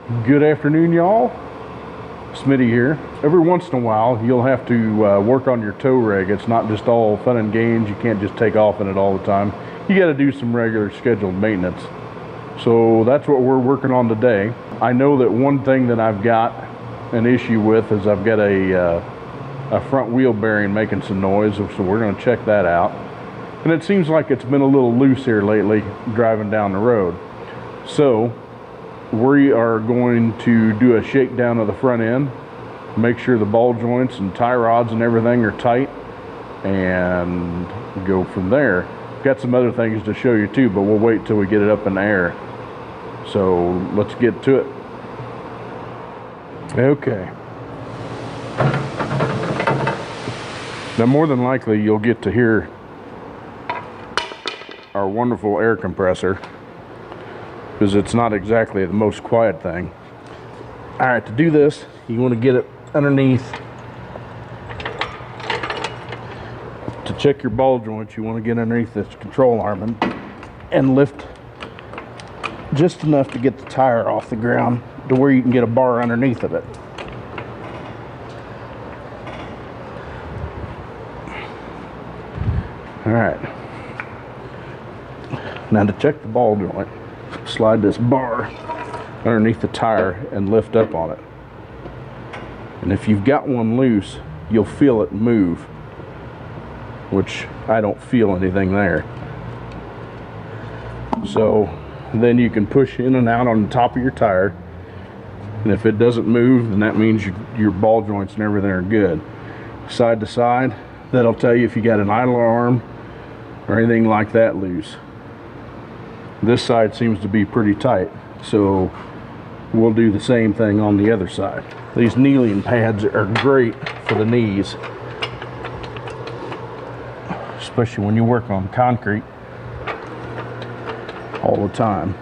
Good afternoon, y'all. Smitty here. Every once in a while, you'll have to work on your tow rig. It's not just all fun and games. You can't just take off in it all the time. You got to do some regular scheduled maintenance. So that's what we're working on today. I know that one thing that I've got an issue with is I've got a front wheel bearing making some noise, so we're going to check that out. And it seems like it's been a little loose here lately driving down the road. So we are going to do a shakedown of the front end, make sure the ball joints and tie rods and everything are tight, and go from there. Got some other things to show you too, but we'll wait till we get it up in the air. So let's get to it. Okay. Now more than likely you'll get to hear our wonderful air compressor, because it's not exactly the most quiet thing. All right, to do this, you want to get it underneath. To check your ball joints, you want to get underneath this control arm and lift just enough to get the tire off the ground to where you can get a bar underneath of it. All right. Now to check the ball joint, slide this bar underneath the tire and lift up on it. And if you've got one loose, you'll feel it move, which I don't feel anything there. So then you can push in and out on the top of your tire, and if it doesn't move, then that means your ball joints and everything are good. Side to side, that'll tell you if you got an idler arm or anything like that loose. This side seems to be pretty tight, so we'll do the same thing on the other side. These kneeling pads are great for the knees, especially when you work on concrete all the time.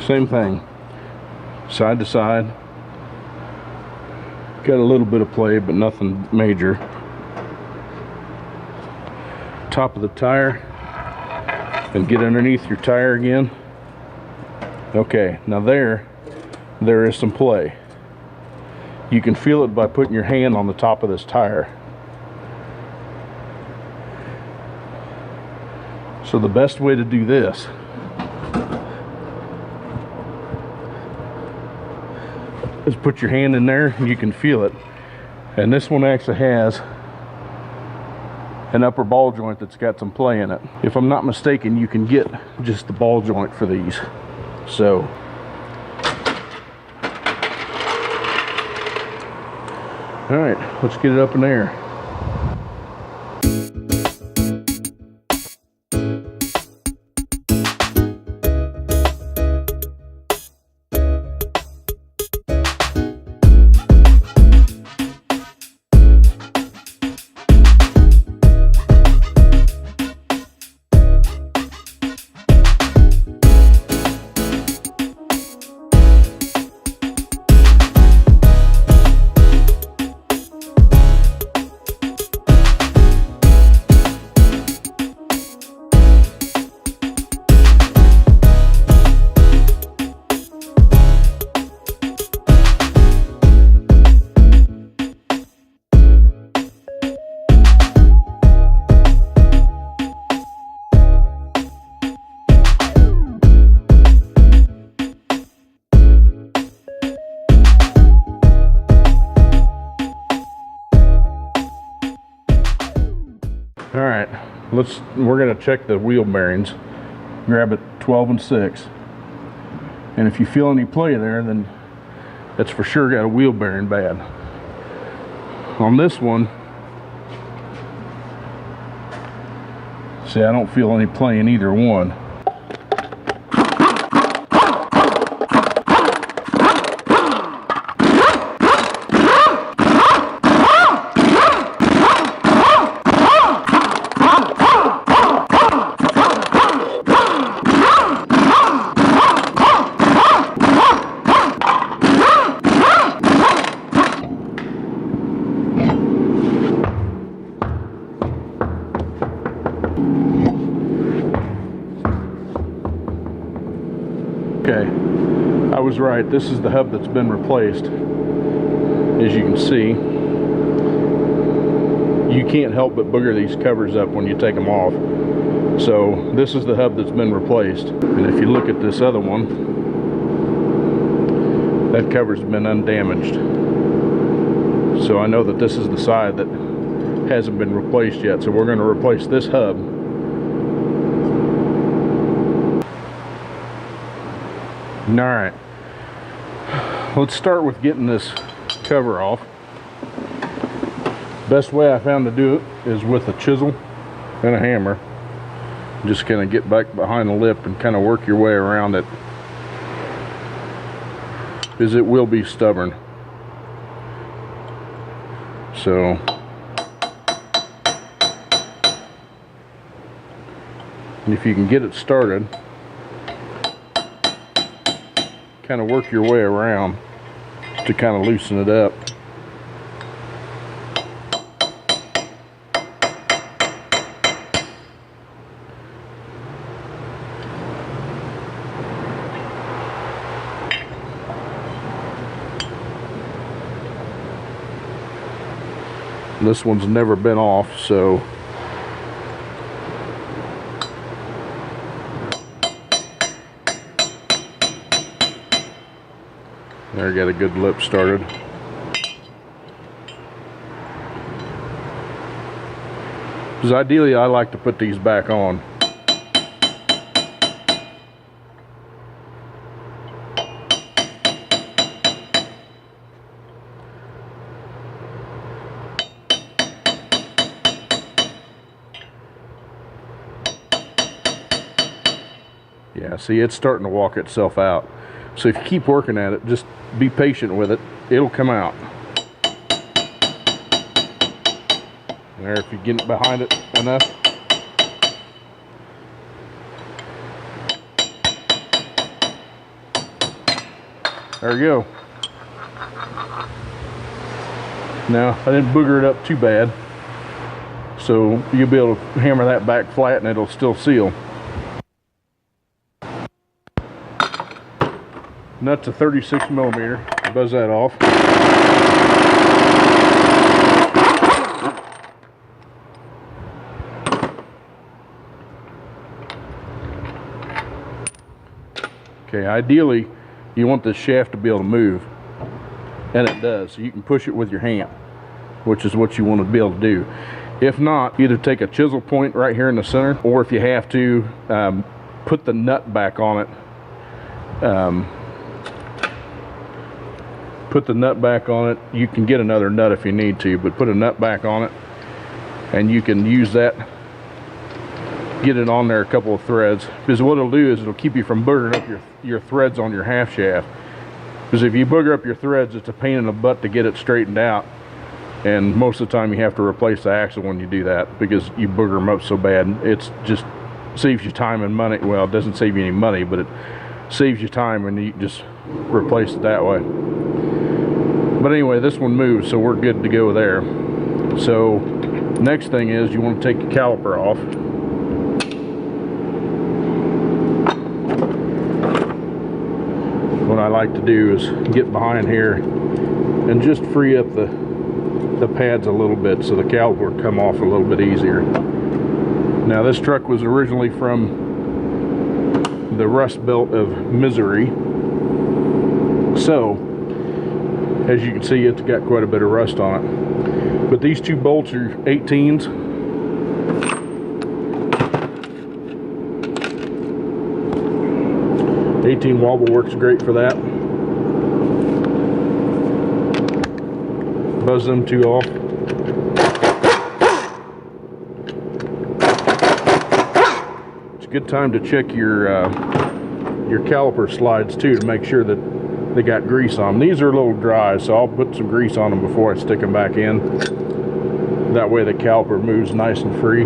Same thing, side to side. Got a little bit of play, but nothing major. Top of the tire, and get underneath your tire again. Okay, now there is some play. You can feel it by putting your hand on the top of this tire. So the best way to do this is put your hand in there and you can feel it. And this one actually has an upper ball joint that's got some play in it. If I'm not mistaken, you can get just the ball joint for these. So all right, let's get it up in there. All right, we're gonna check the wheel bearings. Grab it 12 and 6. And if you feel any play there, then it's for sure got a wheel bearing bad. On this one, see, I don't feel any play in either one. Okay, I was right. This is the hub that's been replaced. As you can see, you can't help but booger these covers up when you take them off. So this is the hub that's been replaced. And if you look at this other one, that cover's been undamaged. So I know that this is the side that hasn't been replaced yet. So we're going to replace this hub. Alright, let's start with getting this cover off. Best way I found to do it is with a chisel and a hammer. Just kind of get back behind the lip and kind of work your way around it, because it will be stubborn. So and if you can get it started, kind of work your way around to kind of loosen it up. This one's never been off, so there, got a good lip started. Because ideally I like to put these back on. Yeah, see, it's starting to walk itself out. So if you keep working at it, just be patient with it, it'll come out. There, if you get behind it enough. There you go. Now, I didn't booger it up too bad, so you'll be able to hammer that back flat and it'll still seal. Nut's a 36 millimeter. Buzz that off. Okay, ideally you want this shaft to be able to move, and it does. So you can push it with your hand, which is what you want to be able to do. If not, either take a chisel point right here in the center, or if you have to, put the nut back on it. Put the nut back on it. You can get another nut if you need to, but put a nut back on it, and you can use that, get it on there a couple of threads, because what it'll do is it'll keep you from boogering up your threads on your half shaft. Because if you booger up your threads, it's a pain in the butt to get it straightened out, and most of the time you have to replace the axle when you do that, because you booger them up so bad. It's just saves you time and money. Well, it doesn't save you any money, but it saves you time, and you just replace it that way. But anyway, this one moves, so we're good to go there. So next thing is you want to take the caliper off. What I like to do is get behind here and just free up the pads a little bit so the caliper will come off a little bit easier. Now, this truck was originally from the Rust Belt of Missouri, so as you can see, it's got quite a bit of rust on it. But these two bolts are 18s. The 18 wobble works great for that. Buzz them two off. It's a good time to check your caliper slides too, to make sure that they got grease on them. These are a little dry, so I'll put some grease on them before I stick them back in. That way the caliper moves nice and free.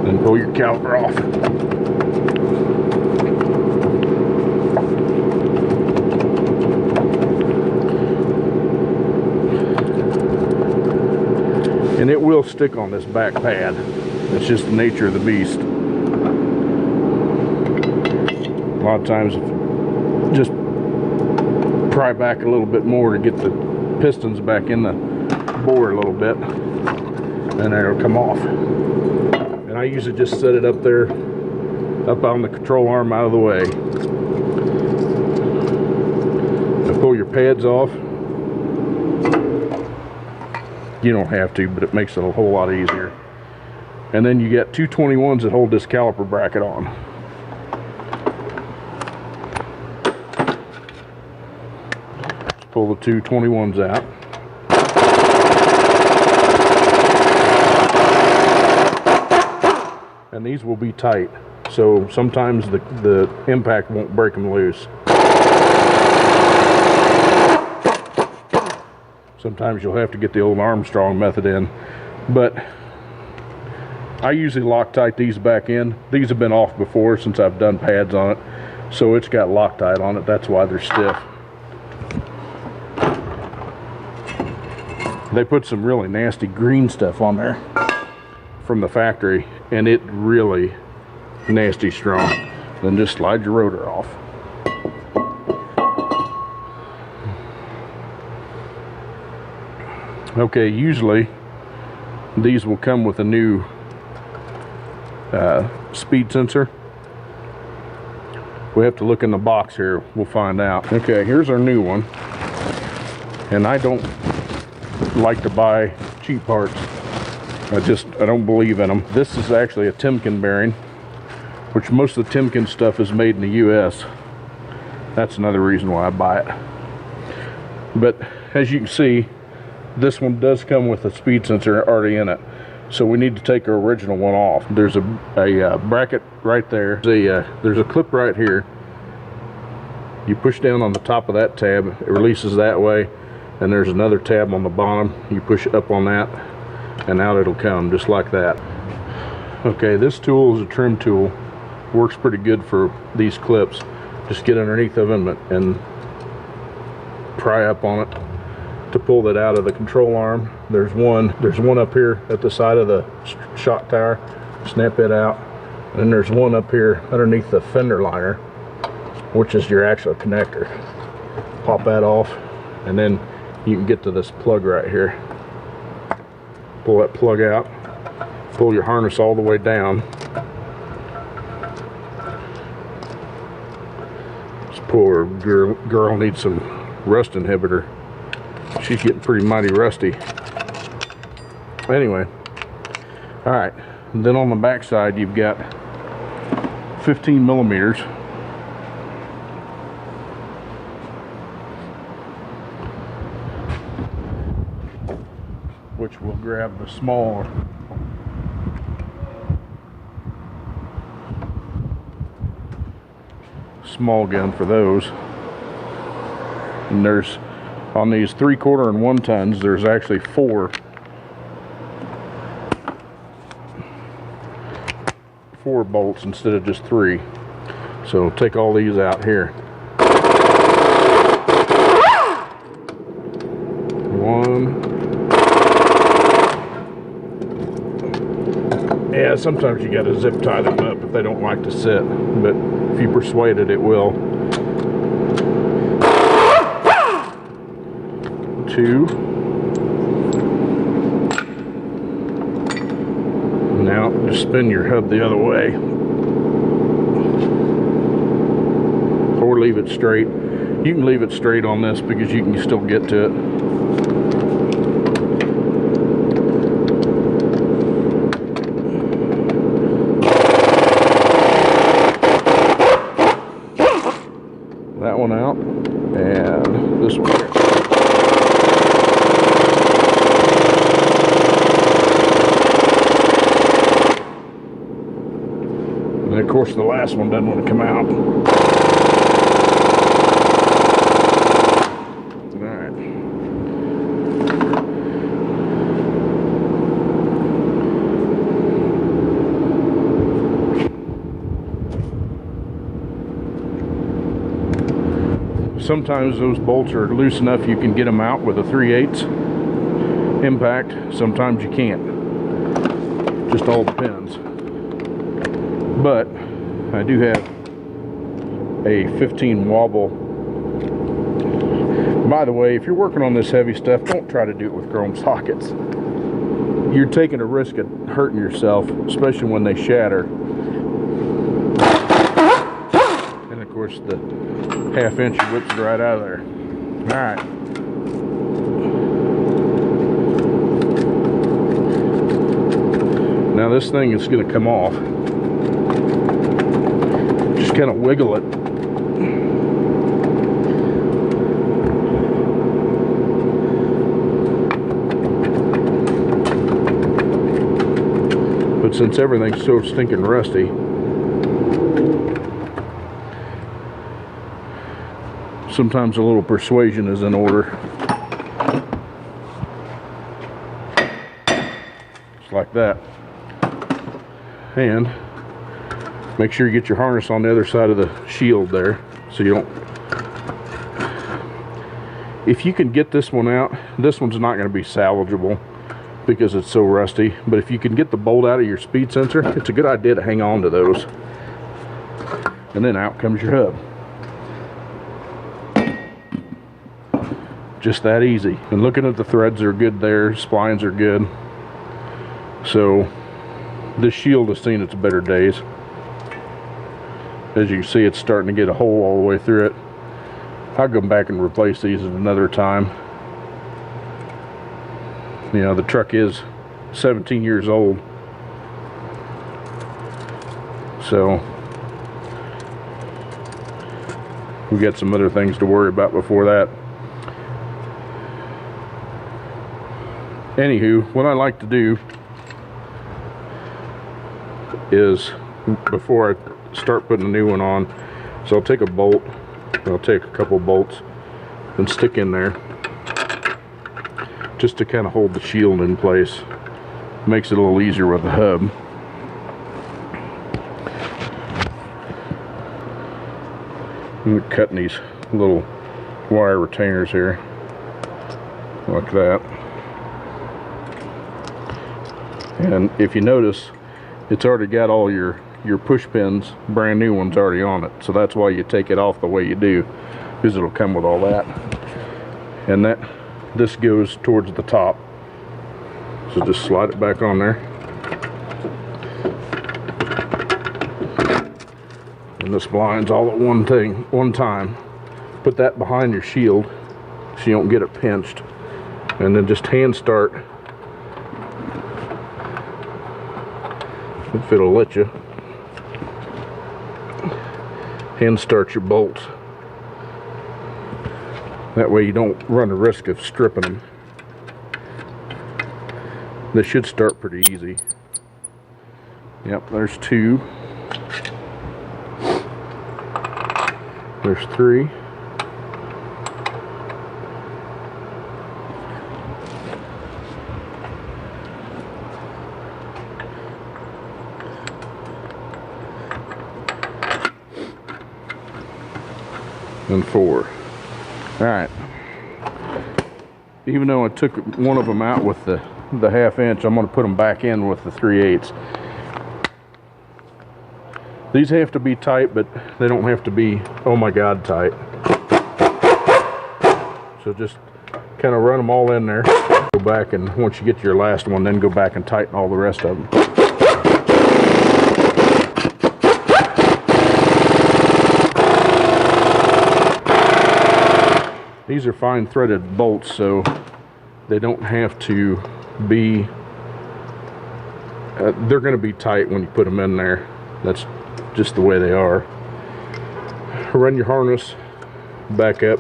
Then pull your caliper off. And it will stick on this back pad. It's just the nature of the beast. lot of times, just pry back a little bit more to get the pistons back in the bore a little bit, and it'll come off. And I usually just set it up there, up on the control arm out of the way. Now pull your pads off. You don't have to, but it makes it a whole lot easier. And then you get two 21s that hold this caliper bracket on. Let's pull the two 21s out. And these will be tight, so sometimes the impact won't break them loose. Sometimes you'll have to get the old Armstrong method in, but I usually Loctite these back in. These have been off before since I've done pads on it, so it's got Loctite on it. That's why they're stiff. They put some really nasty green stuff on there from the factory, and it really nasty strong. Then just slide your rotor off. Okay, usually these will come with a new speed sensor. We have to look in the box here, we'll find out. Okay, here's our new one, and I don't like to buy cheap parts. I don't believe in them. This is actually a Timken bearing, which most of the Timken stuff is made in the US. That's another reason why I buy it. But as you can see, this one does come with a speed sensor already in it, so we need to take our original one off. There's a bracket right there. There's a clip right here. You push down on the top of that tab, it releases that way, and there's another tab on the bottom. You push up on that, and out it'll come just like that. Okay, this tool is a trim tool. Works pretty good for these clips. Just get underneath of them and pry up on it to pull that out of the control arm. There's one up here at the side of the shock tower. Snap it out. And then there's one up here underneath the fender liner, which is your actual connector. Pop that off, and then you can get to this plug right here. Pull that plug out, pull your harness all the way down. This poor girl needs some rust inhibitor. She's getting pretty mighty rusty. Anyway, all right, and then on the back side you've got 15 millimeters. Which will grab the small gun for those. And there's, on these 3/4 and 1 tons, there's actually four bolts instead of just 3. So take all these out here. One. Yeah, sometimes you gotta zip tie them up if they don't like to sit, but if you persuade it, it will. 2. Now just spin your hub the other way, or leave it straight. You can leave it straight on this because you can still get to it. That one out, and this one here. And of course the last one doesn't want to come out. Alright. Sometimes those bolts are loose enough you can get them out with a 3/8 impact. Sometimes you can't. Just all depends. But I do have a 15 wobble. By the way, if you're working on this heavy stuff, don't try to do it with chrome sockets. You're taking a risk of hurting yourself, especially when they shatter. And of course the half-inch whips it right out of there. Alright. Now this thing is going to come off. Just kind of wiggle it. But since everything's so stinking rusty, sometimes a little persuasion is in order. Just like that. And make sure you get your harness on the other side of the shield there, so you don't. If you can get this one out, this one's not going to be salvageable because it's so rusty, but if you can get the bolt out of your speed sensor, it's a good idea to hang on to those. And then out comes your hub. Just that easy. And looking at the threads are good there, splines are good. So this shield has seen its better days. As you can see, it's starting to get a hole all the way through it. I'll go back and replace these at another time. You know, the truck is 17 years old. So we got some other things to worry about before that. Anywho, what I like to do is, before I start putting a new one on, so I'll take a bolt, I'll take a couple bolts and stick in there just to kind of hold the shield in place. Makes it a little easier with the hub. I'm cutting these little wire retainers here like that. And if you notice, it's already got all your push pins, brand new ones, already on it. So that's why you take it off the way you do, because it'll come with all that. And this goes towards the top. So just slide it back on there. And the splines all at one time. Put that behind your shield so you don't get it pinched. And then just hand start, if it'll let you, hand start your bolts. That way you don't run the risk of stripping them. This should start pretty easy. Yep, there's 2. There's 3. And 4. Alright. Even though I took one of them out with the half-inch, I'm going to put them back in with the 3/8. These have to be tight, but they don't have to be, oh my god, tight. So just kind of run them all in there. Go back, and once you get to your last one, then go back and tighten all the rest of them. These are fine threaded bolts, so they don't have to be, they're going to be tight when you put them in there. That's just the way they are. Run your harness back up.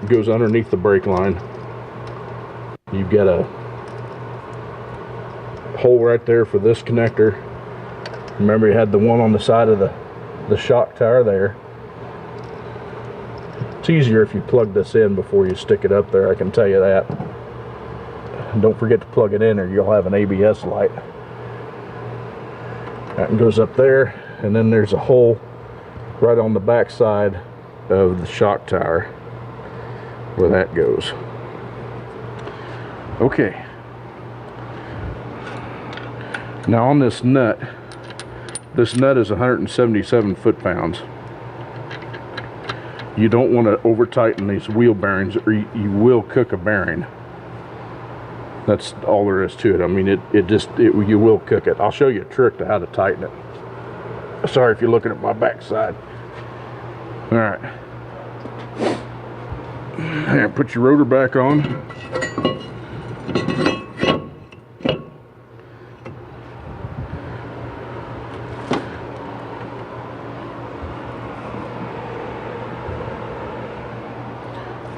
It goes underneath the brake line. You've got a hole right there for this connector. Remember, you had the one on the side of the shock tower there. It's easier if you plug this in before you stick it up there, I can tell you that. And don't forget to plug it in, or you'll have an ABS light. That goes up there, and then there's a hole right on the back side of the shock tower where that goes. Okay. Now on this nut is 177 foot-pounds. You don't want to over tighten these wheel bearings, or you will cook a bearing. That's all there is to it. I mean, you will cook it. I'll show you a trick to how to tighten it. Sorry if you're looking at my backside. All right. And put your rotor back on.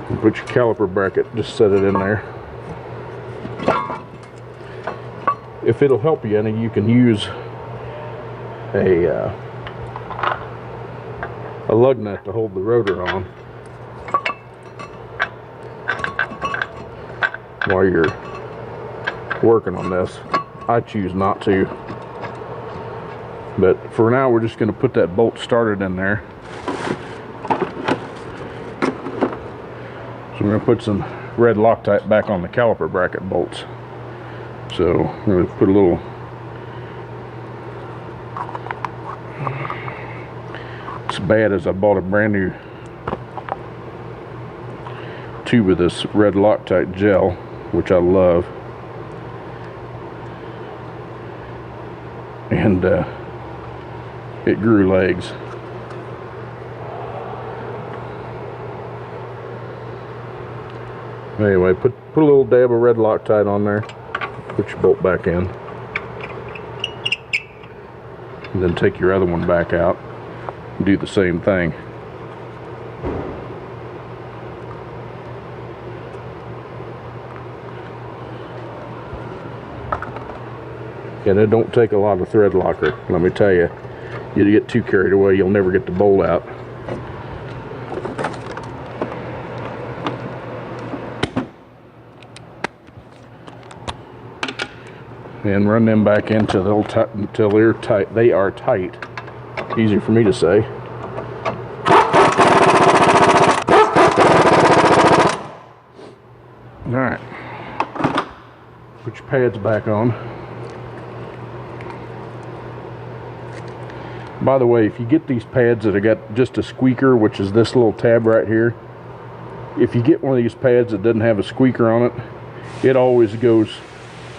And put your caliper bracket, just set it in there. If it'll help you any, you can use a lug nut to hold the rotor on while you're working on this. I choose not to, but for now we're just going to put that bolt started in there. So we're going to put some red Loctite back on the caliper bracket bolts. So I'm going to put a little It's bad as I bought a brand new tube of this red Loctite gel, which I love, and it grew legs. Anyway, put a little dab of red Loctite on there, put your bolt back in, and then take your other one back out and do the same thing. And it don't take a lot of thread locker, let me tell you. You get too carried away, you'll never get the bolt out. And run them back in until they're tight. They are tight. Easier for me to say. All right. Put your pads back on. By the way, if you get these pads that have got just a squeaker, which is this little tab right here, if you get one of these pads that doesn't have a squeaker on it, it always goes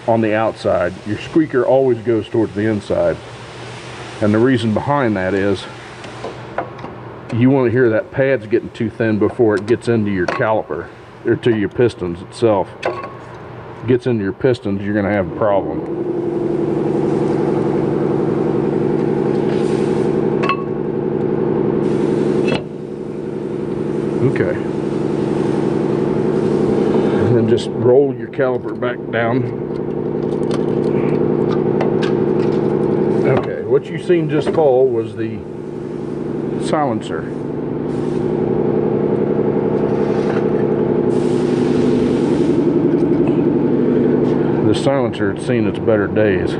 on the outside. Your squeaker always goes towards the inside. And the reason behind that is you want to hear that pad's getting too thin before it gets into your caliper, or to your pistons itself. If it gets into your pistons, you're going to have a problem. Okay. And then just roll your caliper back down. Okay, what you seen just fall was the silencer. The silencer had seen its better days,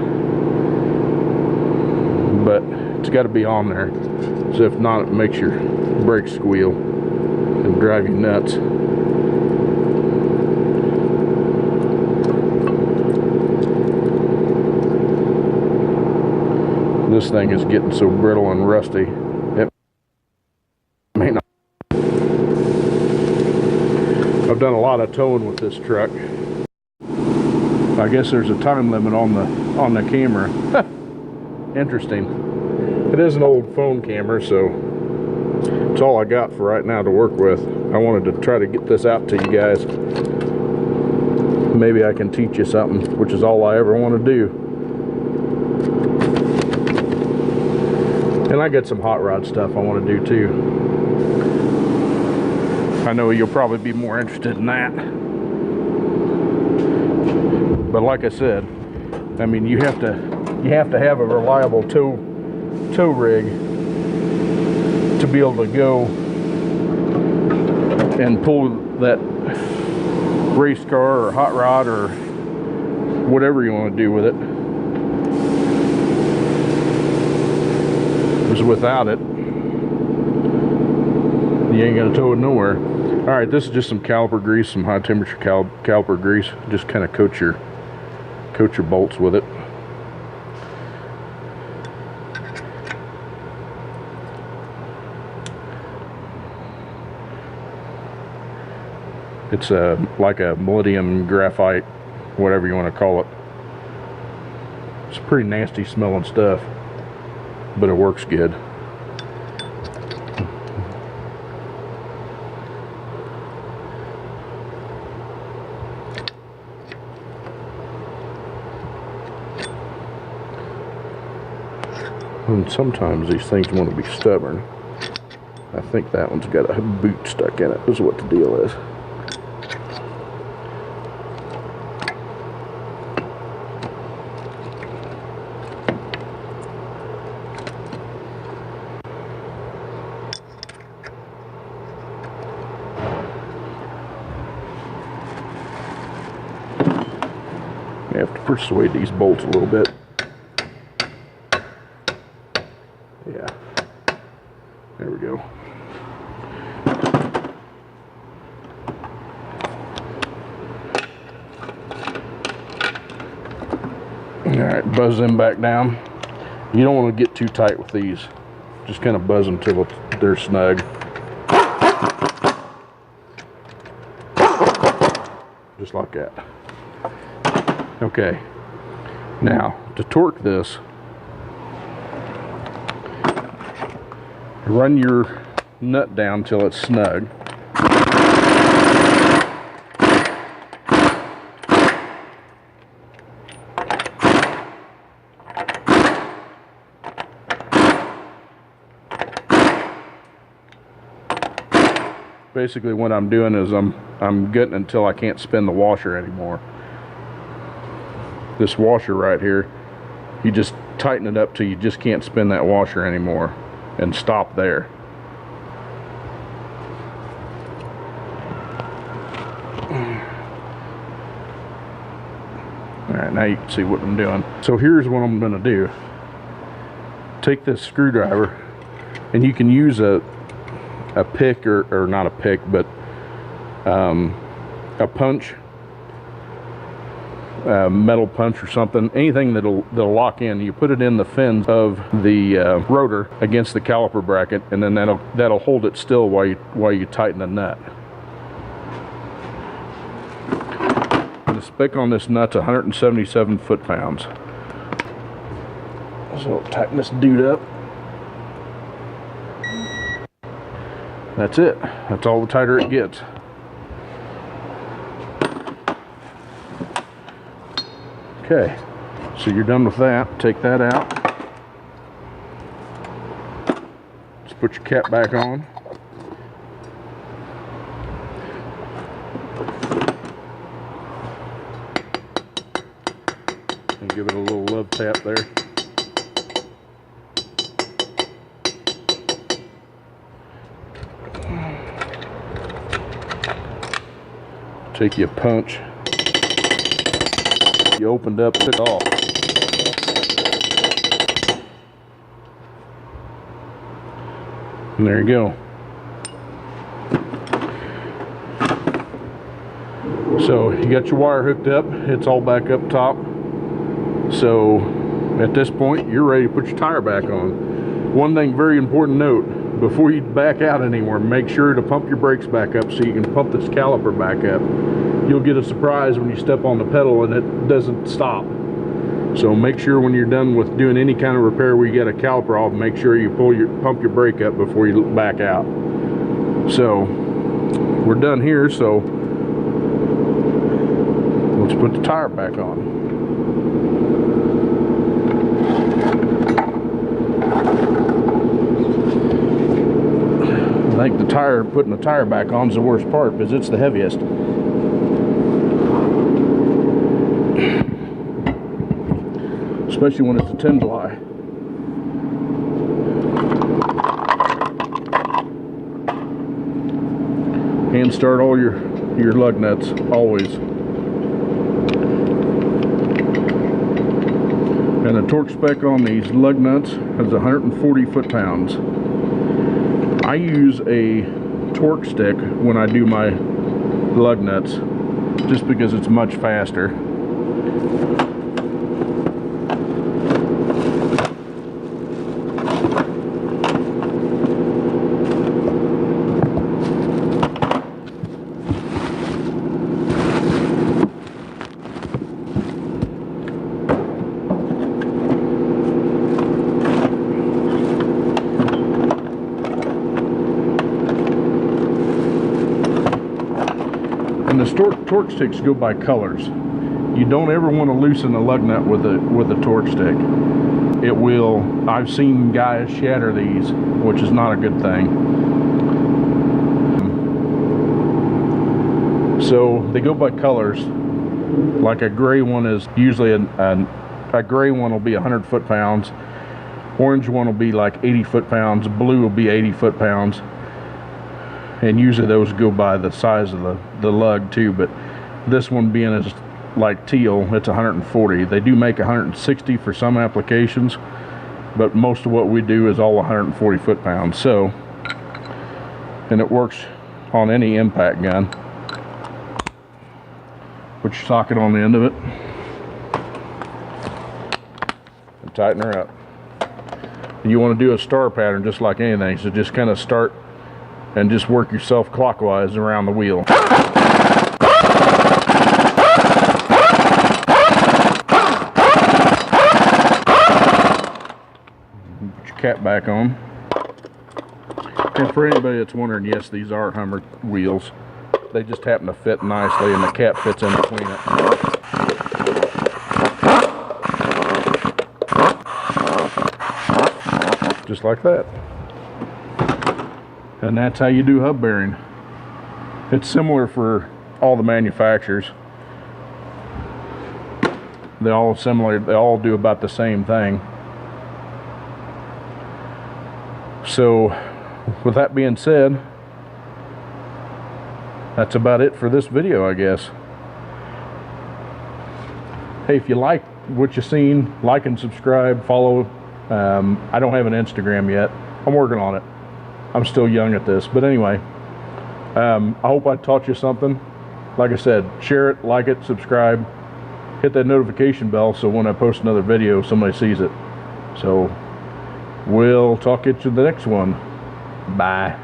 but it's got to be on there, so if not, it makes your brakes squeal and drive you nuts. This thing is getting so brittle and rusty, it may not. I've done a lot of towing with this truck. I guess there's a time limit on the camera. Interesting. It is an old phone camera, so it's all I got for right now to work with. I wanted to try to get this out to you guys. Maybe I can teach you something, which is all I ever want to do. And I got some hot rod stuff I want to do too. I know you'll probably be more interested in that. But like I said, I mean, you have to have a reliable tow rig to be able to go and pull that race car or hot rod or whatever you want to do with it. Because without it, you ain't gonna tow it nowhere. All right, this is just some caliper grease, some high temperature caliper grease. Just kind of coat your bolts with it. It's like a molybdenum graphite, whatever you want to call it. It's pretty nasty smelling stuff, but it works good. And sometimes these things want to be stubborn. I think that one's got a boot stuck in it, is what the deal is. You have to persuade these bolts a little bit. Yeah, there we go. Alright, buzz them back down. You don't want to get too tight with these. Just kind of buzz them till they're snug. Just like that. Okay, now to torque this, run your nut down till it's snug. Basically what I'm doing is I'm gutting until I can't spin the washer anymore. This washer right here, you just tighten it up till you just can't spin that washer anymore and stop there. Alright, now you can see what I'm doing. So here's what I'm going to do. Take this screwdriver, and you can use a pick or not a pick, but a punch, metal punch or something, anything that'll lock in. You put it in the fins of the rotor against the caliper bracket, and then that'll hold it still while you tighten the nut. The spec on this nut's 177 foot-pounds. So tighten this dude up. That's it. That's all the tighter it gets. Okay, so you're done with that. Take that out. Just put your cap back on. And give it a little love tap there. Take you a punch. You opened up, took off. And there you go. So you got your wire hooked up, it's all back up top. So at this point you're ready to put your tire back on. One thing, very important note, before you back out anymore, make sure to pump your brakes back up so you can pump this caliper back up. You'll get a surprise when you step on the pedal and it doesn't stop. So make sure when you're done with doing any kind of repair where you get a caliper off, make sure you pump your brake up before you back out. So we're done here, so let's put the tire back on. I think putting the tire back on is the worst part because it's the heaviest. Especially when it's a 10 ply. Hand start all your lug nuts, always. And the torque spec on these lug nuts is 140 foot-pounds. I use a torque stick when I do my lug nuts, just because it's much faster. Because torque sticks go by colors. You don't ever want to loosen a lug nut with a torque stick. It will, I've seen guys shatter these, which is not a good thing. So they go by colors. Like a gray one is usually a gray one will be 100 foot-pounds. Orange one will be like 80 foot-pounds. Blue will be 80 foot-pounds. And usually those go by the size of the lug too, but this one being as like teal, it's 140. They do make 160 for some applications, but most of what we do is all 140 foot-pounds. So, and it works on any impact gun. Put your socket on the end of it and tighten her up. And you want to do a star pattern just like anything, so just kind of start and just work yourself clockwise around the wheel. Put your cap back on. And for anybody that's wondering, yes, these are Hummer wheels. They just happen to fit nicely and the cap fits in between it. Just like that. And that's how you do hub bearing. It's similar for all the manufacturers. They're all similar, they all do about the same thing. So with that being said, that's about it for this video, I guess. Hey, if you like what you've seen, like and subscribe, follow. I don't have an Instagram yet. I'm working on it. I'm still young at this, but anyway, I hope I taught you something. Like I said, share it, like it, subscribe, hit that notification bell so when I post another video, somebody sees it. So we'll talk at you the next one. Bye.